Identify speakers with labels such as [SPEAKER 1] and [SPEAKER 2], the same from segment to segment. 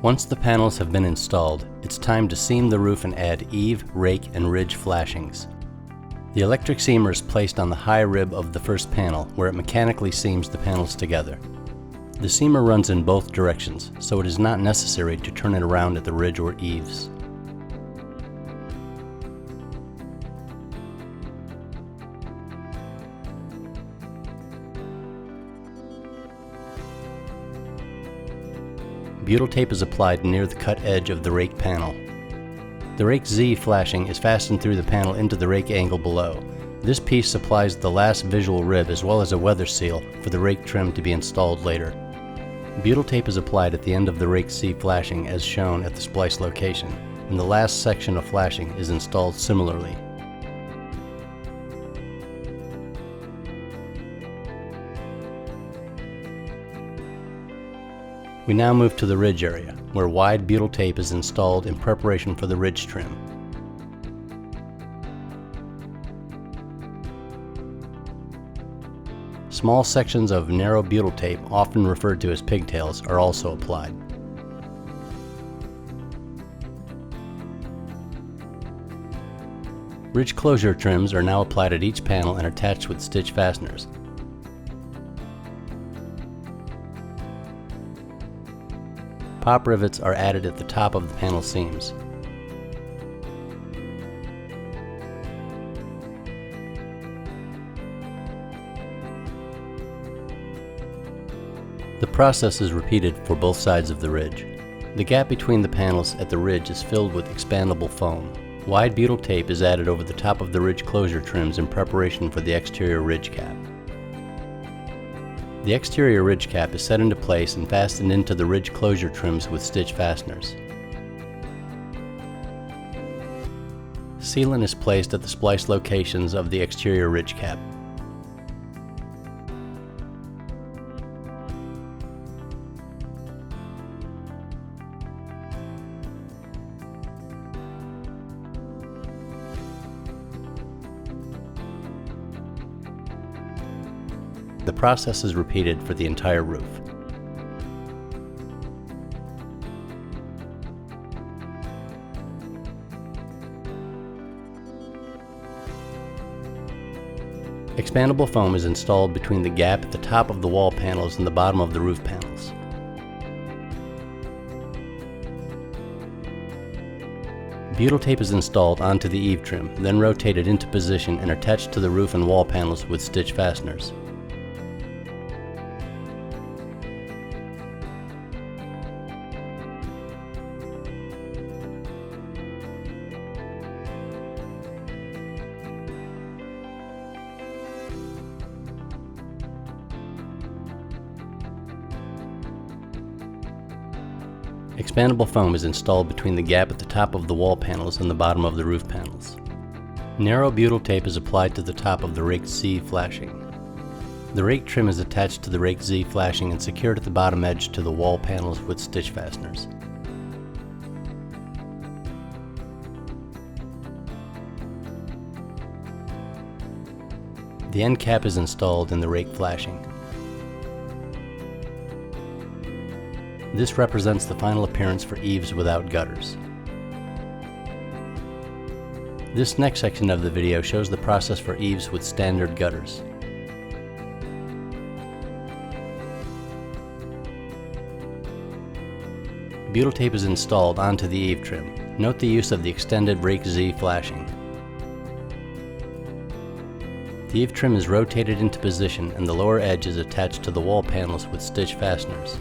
[SPEAKER 1] Once the panels have been installed, it's time to seam the roof and add eave, rake, and ridge flashings. The electric seamer is placed on the high rib of the first panel, where it mechanically seams the panels together. The seamer runs in both directions, so it is not necessary to turn it around at the ridge or eaves. Butyl tape is applied near the cut edge of the rake panel. The rake Z flashing is fastened through the panel into the rake angle below. This piece supplies the last visual rib as well as a weather seal for the rake trim to be installed later. Butyl tape is applied at the end of the rake Z flashing as shown at the splice location, and the last section of flashing is installed similarly. We now move to the ridge area, where wide butyl tape is installed in preparation for the ridge trim. Small sections of narrow butyl tape, often referred to as pigtails, are also applied. Ridge closure trims are now applied at each panel and attached with stitch fasteners. Pop rivets are added at the top of the panel seams. The process is repeated for both sides of the ridge. The gap between the panels at the ridge is filled with expandable foam. Wide butyl tape is added over the top of the ridge closure trims in preparation for the exterior ridge cap. The exterior ridge cap is set into place and fastened into the ridge closure trims with stitch fasteners. Sealant is placed at the splice locations of the exterior ridge cap. The process is repeated for the entire roof. Expandable foam is installed between the gap at the top of the wall panels and the bottom of the roof panels. Butyl tape is installed onto the eave trim, then rotated into position and attached to the roof and wall panels with stitch fasteners. Expandable foam is installed between the gap at the top of the wall panels and the bottom of the roof panels. Narrow butyl tape is applied to the top of the rake Z flashing. The rake trim is attached to the rake Z flashing and secured at the bottom edge to the wall panels with stitch fasteners. The end cap is installed in the rake flashing. This represents the final appearance for eaves without gutters. This next section of the video shows the process for eaves with standard gutters. Butyl tape is installed onto the eave trim. Note the use of the extended rake Z flashing. The eave trim is rotated into position and the lower edge is attached to the wall panels with stitch fasteners.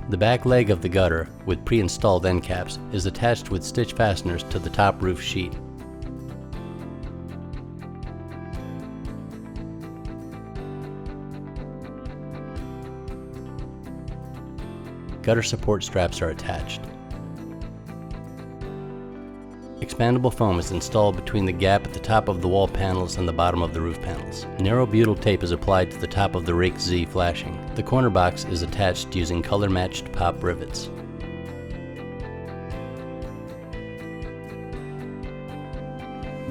[SPEAKER 1] The back leg of the gutter, with pre-installed end caps, is attached with stitch fasteners to the top roof sheet. Gutter support straps are attached. Expandable foam is installed between the gap at the top of the wall panels and the bottom of the roof panels. Narrow butyl tape is applied to the top of the rake Z flashing. The corner box is attached using color-matched pop rivets.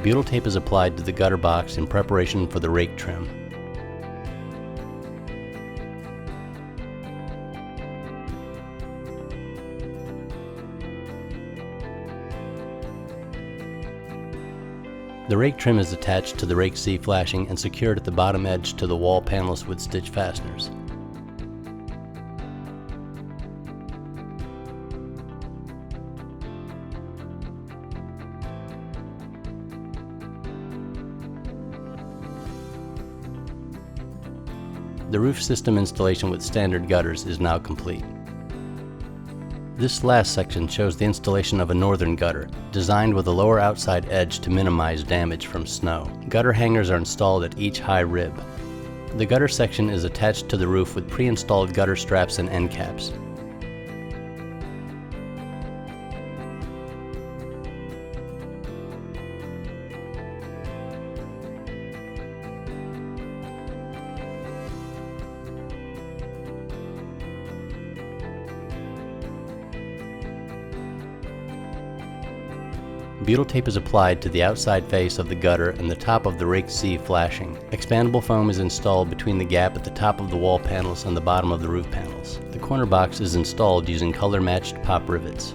[SPEAKER 1] Butyl tape is applied to the gutter box in preparation for the rake trim. The rake trim is attached to the rake Z flashing and secured at the bottom edge to the wall panels with stitch fasteners. The roof system installation with standard gutters is now complete. This last section shows the installation of a northern gutter, designed with a lower outside edge to minimize damage from snow. Gutter hangers are installed at each high rib. The gutter section is attached to the roof with pre-installed gutter straps and end caps. Butyl tape is applied to the outside face of the gutter and the top of the rake Z flashing. Expandable foam is installed between the gap at the top of the wall panels and the bottom of the roof panels. The corner box is installed using color-matched pop rivets.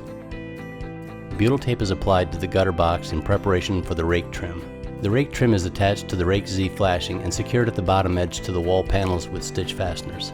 [SPEAKER 1] Butyl tape is applied to the gutter box in preparation for the rake trim. The rake trim is attached to the rake Z flashing and secured at the bottom edge to the wall panels with stitch fasteners.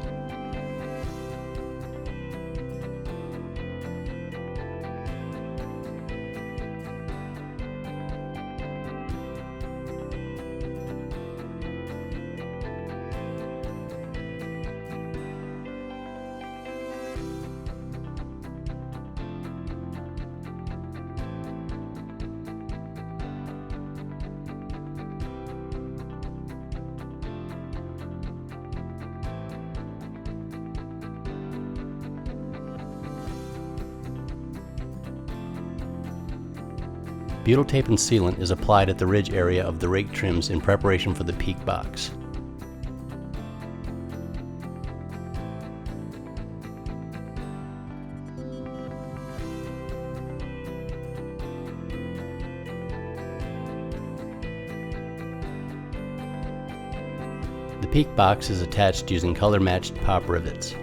[SPEAKER 1] Butyl tape and sealant is applied at the ridge area of the rake trims in preparation for the peak box. The peak box is attached using color-matched pop rivets.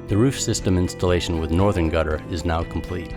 [SPEAKER 1] The roof system installation with northern gutter is now complete.